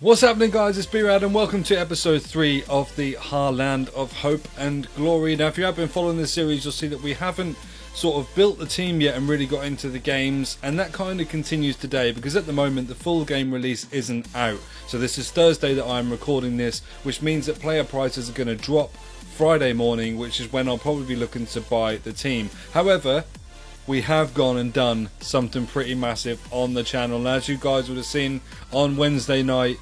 What's happening, guys? It's B-Rad and welcome to episode 3 of the Haaland of Hope and Glory. Now, if you have been following this series, you'll see that we haven't sort of built the team yet and really got into the games, and that kind of continues today because at the moment the full game release isn't out. So this is Thursday that I'm recording this, which means that player prices are going to drop Friday morning, which is when I'll probably be looking to buy the team. However, we have gone and done something pretty massive on the channel, and as you guys would have seen on Wednesday night,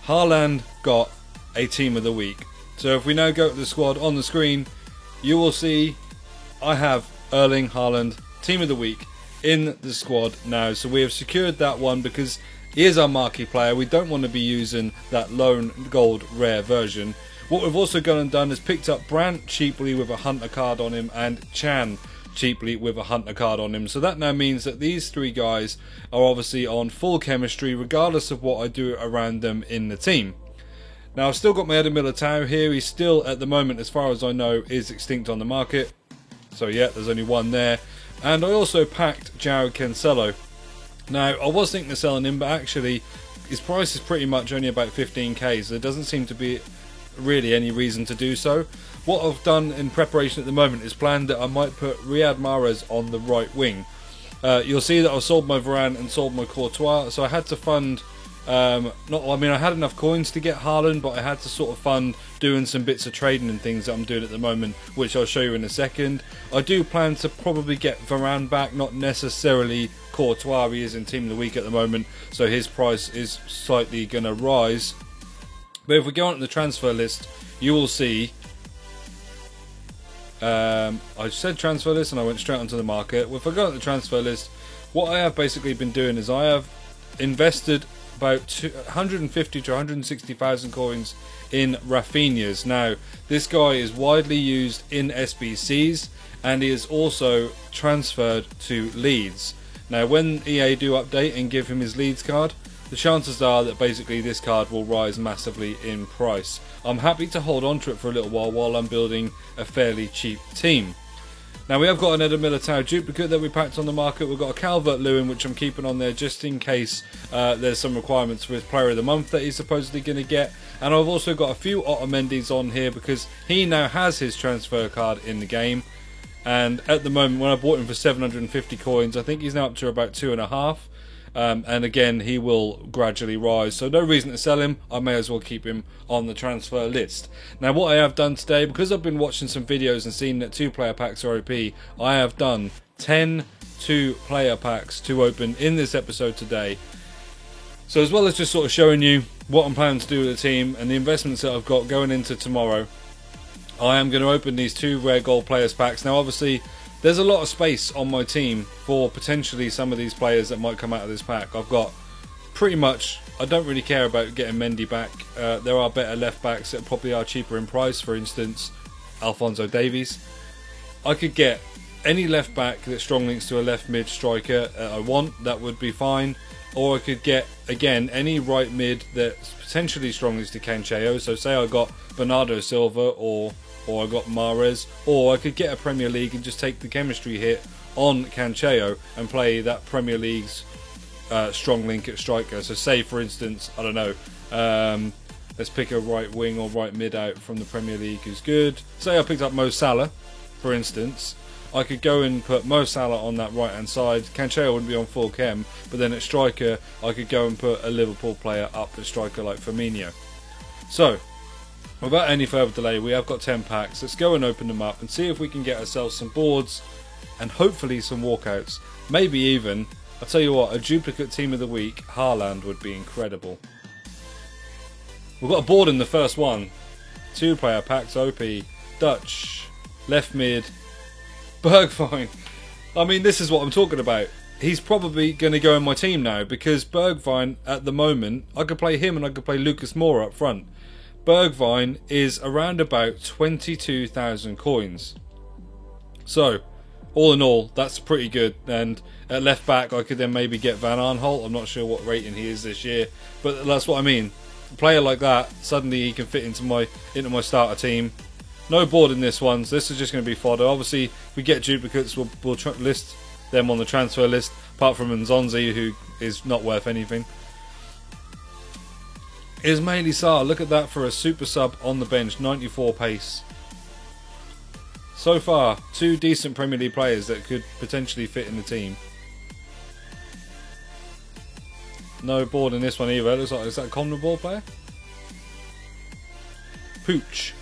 Haaland got a team of the week. So if we now go to the squad on the screen, you will see I have Erling Haaland team of the week in the squad now. So we have secured that one because he is our marquee player. We don't want to be using that lone gold rare version. What we've also gone and done is picked up Brandt cheaply with a hunter card on him and Can cheaply with a hunter card on him. So that now means that these three guys are obviously on full chemistry regardless of what I do around them in the team. Now I've still got my Eder Militao here. He's still at the moment, as far as I know, is extinct on the market. So yeah, there's only one there. And I also packed João Cancelo. Now I was thinking of selling him, but actually his price is pretty much only about 15k, so there doesn't seem to be really any reason to do so. What I've done in preparation at the moment is planned that I might put Riyad Mahrez on the right wing. You'll see that I've sold my Varane and sold my Courtois, so I had to fund I had enough coins to get Haaland, but I had to sort of fund doing some bits of trading and things that I'm doing at the moment, which I'll show you in a second. I do plan to probably get Varane back, not necessarily Courtois. He is in team of the week at the moment, so his price is slightly going to rise. But if we go on to the transfer list, you will see I said transfer list and I went straight onto the market. If I go on the transfer list, what I have basically been doing is I have invested about 150 to 160,000 coins in Rafinha's. Now, this guy is widely used in SBCs and he is also transferred to Leeds. Now, when EA do update and give him his Leeds card, the chances are that basically this card will rise massively in price. I'm happy to hold on to it for a little while I'm building a fairly cheap team. Now we have got an Eder Militao duplicate that we packed on the market. We've got a Calvert-Lewin which I'm keeping on there just in case there's some requirements for his player of the month that he's supposedly going to get. And I've also got a few Otamendi's on here because he now has his transfer card in the game. And at the moment, when I bought him for 750 coins, I think he's now up to about 2.5. And again, he will gradually rise, so no reason to sell him. I may as well keep him on the transfer list. Now what I have done today, because I've been watching some videos and seen that 2-player packs are OP, I have done 10 2-player packs to open in this episode today. So as well as just sort of showing you what I'm planning to do with the team and the investments that I've got going into tomorrow, I am going to open these 2 rare gold players packs. Now obviously there's a lot of space on my team for potentially some of these players that might come out of this pack. I've got pretty much, I don't really care about getting Mendy back. There are better left backs that probably are cheaper in price, for instance Alphonso Davies. I could get any left back that strong links to a left mid striker I want, that would be fine. Or I could get, again, any right mid that potentially strong links to Cancelo. So say I got Bernardo Silva or I got Mahrez, or I could get a Premier League and just take the chemistry hit on Cancelo and play that Premier League's strong link at striker. So say for instance, I don't know, let's pick a right wing or right mid out from the Premier League who's good. Say I picked up Mo Salah, for instance. I could go and put Mo Salah on that right hand side. Cancelo wouldn't be on full chem, but then at striker I could go and put a Liverpool player up at striker like Firmino. So without any further delay, we have got 10 packs. Let's go and open them up and see if we can get ourselves some boards and hopefully some walkouts. Maybe even, I'll tell you what, a duplicate team of the week, Haaland, would be incredible. We've got a board in the first one. 2-player packs, OP, Dutch, left mid, Bergwijn. I mean, this is what I'm talking about. He's probably going to go in my team now because Bergwijn, at the moment, I could play him and I could play Lucas Moura up front. Bergwijn is around about 22,000 coins. So, all in all, that's pretty good. And at left back, I could then maybe get Van Aanholt. I'm not sure what rating he is this year, but that's what I mean. A player like that, suddenly he can fit into my starter team. No board in this one, so this is just going to be fodder. Obviously, if we get duplicates, we'll list them on the transfer list, apart from Nzonzi, who is not worth anything. Ismail Sarr. Look at that for a super sub on the bench. 94 pace. So far, 2 decent Premier League players that could potentially fit in the team. No board in this one either. Looks like, is that a common ball player? Pooch.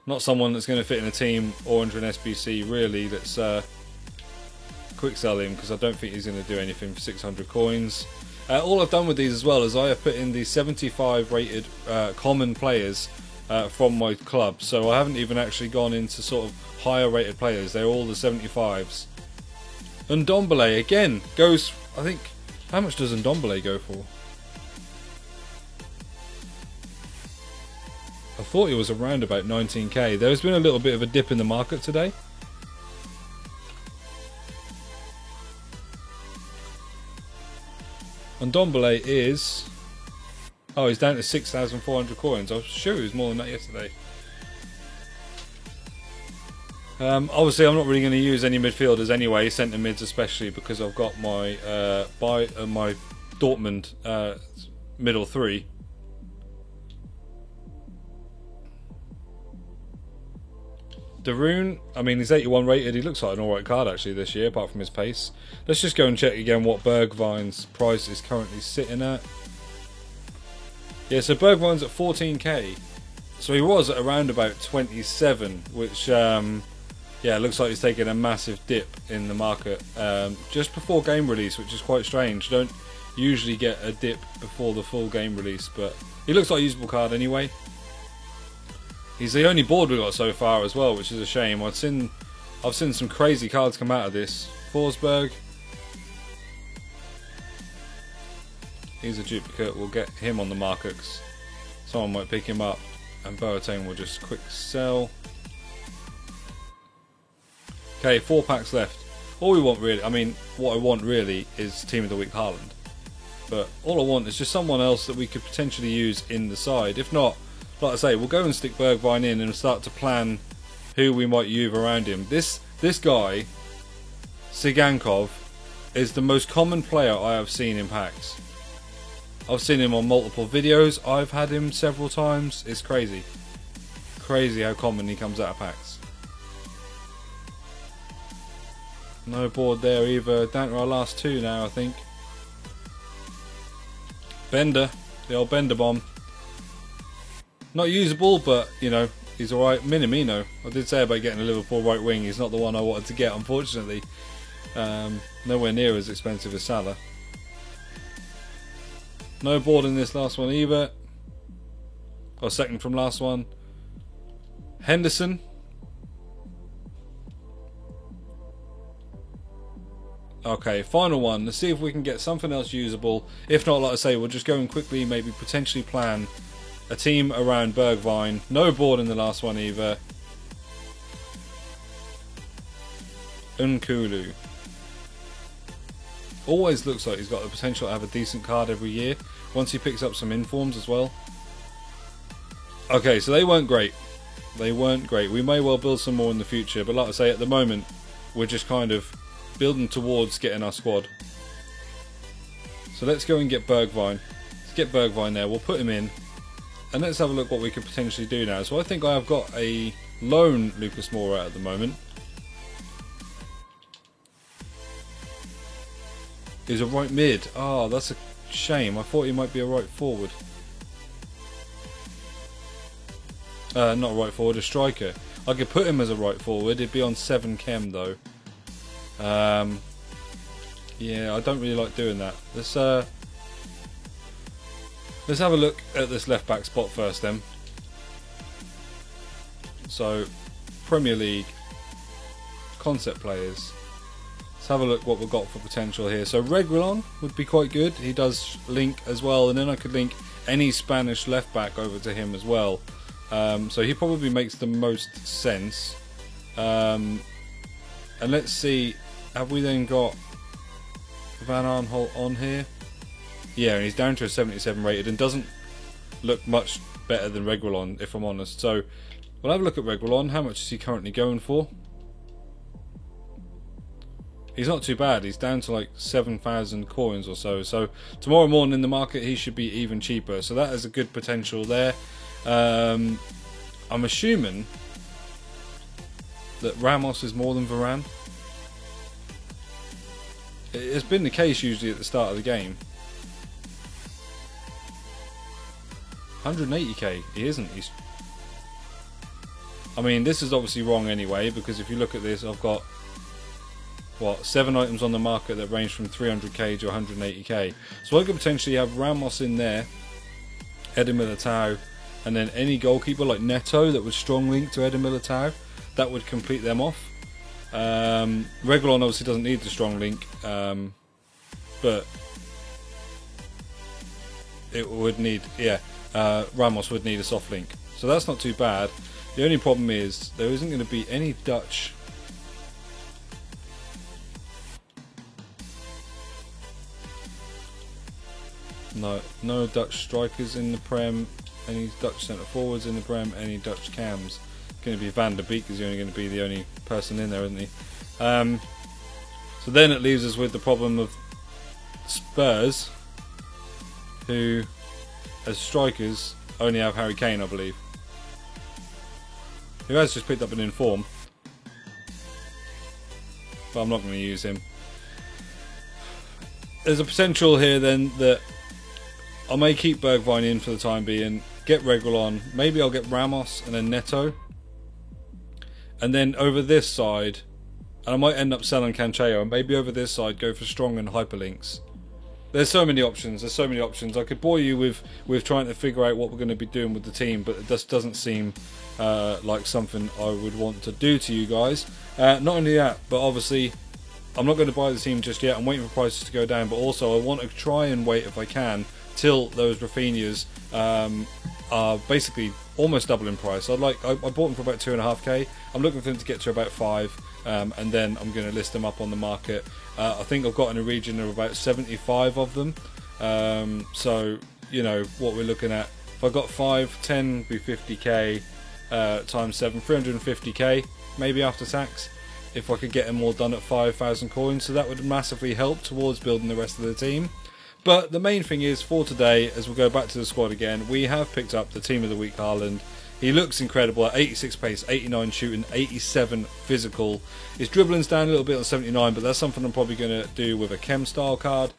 Not someone that's going to fit in a team or under an SBC really. Let's quick sell him because I don't think he's going to do anything for 600 coins. All I've done with these as well is I have put in the 75 rated common players from my club. So I haven't even actually gone into sort of higher rated players. They're all the 75s. Ndombele again goes, I think, how much does Ndombele go for? I thought it was around about 19k. There's been a little bit of a dip in the market today. Ndombele is... oh, he's down to 6,400 coins. I was sure he was more than that yesterday. Obviously, I'm not really going to use any midfielders anyway, centre mids especially, because I've got my my Dortmund middle 3. Darun, I mean, he's 81 rated. He looks like an alright card actually this year, apart from his pace. Let's just go and check again what Bergwijn's price is currently sitting at. Yeah, so Bergwijn's at 14k. So he was at around about 27, which, yeah, looks like he's taken a massive dip in the market just before game release, which is quite strange. You don't usually get a dip before the full game release, but he looks like a usable card anyway. He's the only board we've got so far as well, which is a shame. I've seen some crazy cards come out of this. Forsberg. He's a duplicate. We'll get him on the market 'cause someone might pick him up. And Boateng will just quick sell. Okay, 4 packs left. All we want really, I mean, what I want really is Team of the Week Haaland. But all I want is just someone else that we could potentially use in the side. If not, like I say, we'll go and stick Bergwijn in and start to plan who we might use around him. This guy, Sigankov, is the most common player I have seen in packs. I've seen him on multiple videos. I've had him several times. It's crazy. Crazy how common he comes out of packs. No board there either. Down to our last 2 now, I think. Bender. The old Bender bomb. Not usable, but, you know, he's alright. Minamino. I did say about getting a Liverpool right wing. He's not the one I wanted to get, unfortunately. Nowhere near as expensive as Salah. No board in this last one either. Or second from last one. Henderson. Okay, final one. Let's see if we can get something else usable. If not, like I say, we'll just go and quickly maybe potentially plan a team around Bergwijn. No board in the last one either. Nkulu. Always looks like he's got the potential to have a decent card every year. Once he picks up some informs as well. Okay, so they weren't great. They weren't great. We may well build some more in the future. But like I say, at the moment, we're just kind of building towards getting our squad. So let's go and get Bergwijn. Let's get Bergwijn there. We'll put him in. And let's have a look what we could potentially do now. So I think I have got a lone Lucas Moura at the moment. He's a right mid. Oh, that's a shame. I thought he might be a right forward. Not a right forward, a striker. I could put him as a right forward. He'd be on 7 chem though. Yeah, I don't really like doing that. Let's have a look at this left back spot first then. So, Premier League concept players. Let's have a look what we've got for potential here. So Reguilon would be quite good. He does link as well, and then I could link any Spanish left back over to him as well. So he probably makes the most sense. And let's see, have we then got Van Aanholt on here? Yeah, and he's down to a 77 rated and doesn't look much better than Reguilon, if I'm honest. So we'll have a look at Reguilon. How much is he currently going for? he's not too bad. He's down to like 7,000 coins or so. So tomorrow morning in the market, he should be even cheaper. So that is a good potential there. I'm assuming that Ramos is more than Varane. It's been the case usually at the start of the game. 180k. He isn't. I mean, this is obviously wrong anyway, because if you look at this, I've got, what, 7 items on the market that range from 300k to 180k. So I could potentially have Ramos in there, Eder Militao, and then any goalkeeper like Neto that was strong linked to Eder Militao, that would complete them off. Reguilon obviously doesn't need the strong link, but it would need, Ramos would need a soft link. So that's not too bad. The only problem is there isn't going to be any Dutch. No Dutch strikers in the Prem, any Dutch centre forwards in the Prem, any Dutch cams. Going to be Van der Beek is only going to be the only person in there, isn't he? So then it leaves us with the problem of Spurs, who as strikers only have Harry Kane, I believe, who has just picked up an inform, but I'm not going to use him. There's a potential here then that I may keep Bergwijn in for the time being, get Reguilon, maybe I'll get Ramos and then Neto, and then over this side, and I might end up selling Cancelo, and maybe over this side go for strong and hyperlinks. There's so many options. I could bore you with trying to figure out what we're going to be doing with the team, but it just doesn't seem like something I would want to do to you guys. Not only that, but obviously I'm not going to buy the team just yet. I'm waiting for prices to go down, but also I want to try and wait if I can till those Rafinhas are basically almost double in price. I bought them for about 2.5k. I'm looking for them to get to about 5, and then I'm going to list them up on the market. I think I've got in a region of about 75 of them. So you know what we're looking at. If I got 5, 10 be 50k times 7, 350k maybe after tax. If I could get them all done at 5,000 coins, so that would massively help towards building the rest of the team. But the main thing is, for today, as we go back to the squad again, we have picked up the team of the week, Haaland. He looks incredible at 86 pace, 89 shooting, 87 physical. His dribbling's down a little bit on 79, but that's something I'm probably going to do with a chem style card.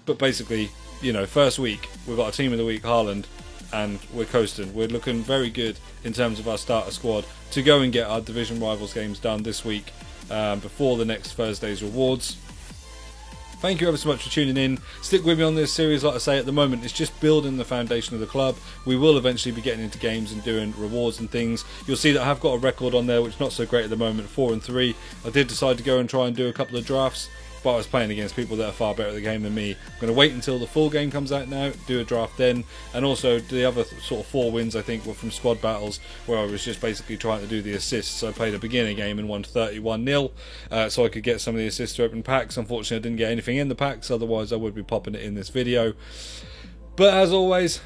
But basically, you know, first week, we've got a team of the week, Haaland, and we're coasting. We're looking very good in terms of our starter squad to go and get our division rivals games done this week before the next Thursday's rewards. Thank you ever so much for tuning in. Stick with me on this series. Like I say, at the moment it's just building the foundation of the club. We will eventually be getting into games and doing rewards and things. You'll see that I have got a record on there which is not so great at the moment, 4-3. I did decide to go and try and do a couple of drafts, but I was playing against people that are far better at the game than me. I'm going to wait until the full game comes out now, do a draft then, and also the other sort of 4 wins I think were from squad battles where I was just basically trying to do the assists. So I played a beginner game and won 31-0, so I could get some of the assists to open packs. Unfortunately I didn't get anything in the packs, otherwise I would be popping it in this video. But as always,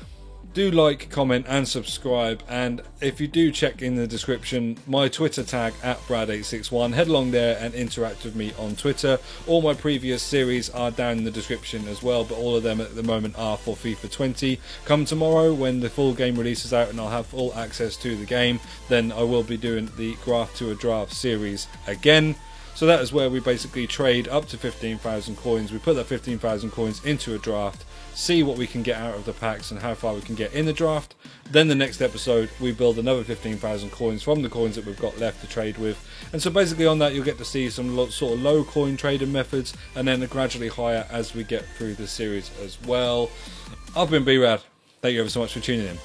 do like, comment and subscribe, and if you do check in the description my Twitter tag at Brad861, head along there and interact with me on Twitter. All my previous series are down in the description as well, but all of them at the moment are for FIFA 20. Come tomorrow when the full game releases out and I'll have full access to the game, then I will be doing the Graft to a Draft series again. So that is where we basically trade up to 15,000 coins. We put that 15,000 coins into a draft, see what we can get out of the packs and how far we can get in the draft. Then the next episode we build another 15,000 coins from the coins that we've got left to trade with. And so basically on that you'll get to see some sort of low coin trading methods, and then gradually higher as we get through the series as well. I've been B-Rad. Thank you ever so much for tuning in.